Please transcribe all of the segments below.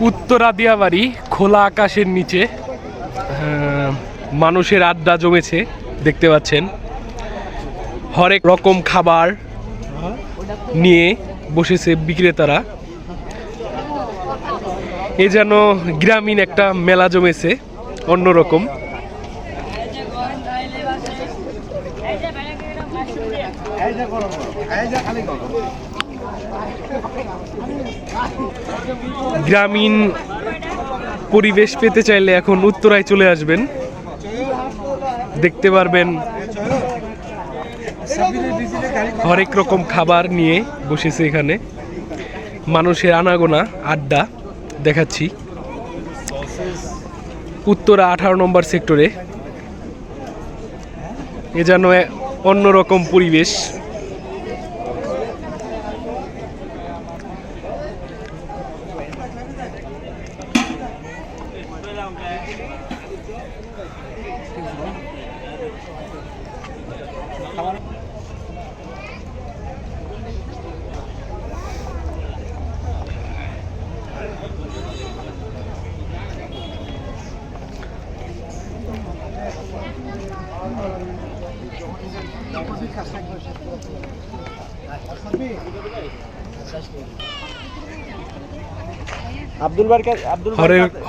উত্তরা দিয়াবাড়ি খোলা আকাশের নিচে মানুষের আড্ডা জমেছে দেখতে পাচ্ছেন। হরেক রকম খাবার নিয়ে বসেছে বিক্রেতারা। এ যেন গ্রামীণ একটা মেলা জমেছে অন্যরকম। গ্রামীণ পরিবেশ পেতে চাইলে এখন উত্তরায় চলে আসবেন, দেখতে পারবেন হরেক রকম খাবার নিয়ে বসেছে এখানে। মানুষের আনাগোনা আড্ডা দেখাচ্ছি উত্তরা 18 নম্বর সেক্টরে। এ যেন অন্যরকম পরিবেশ।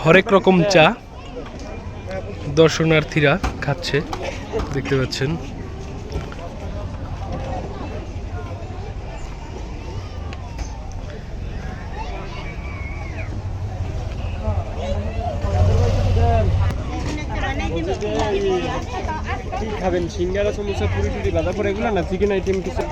হরেক রকম চা দর্শনার্থীরা খাচ্ছে দেখতে পাচ্ছেন। কি খাবেন? সিঙ্গারা, সমোসা, পুরি টুরি, বাঁধাপড় এগুলো না চিকেন আইটেম কিছু?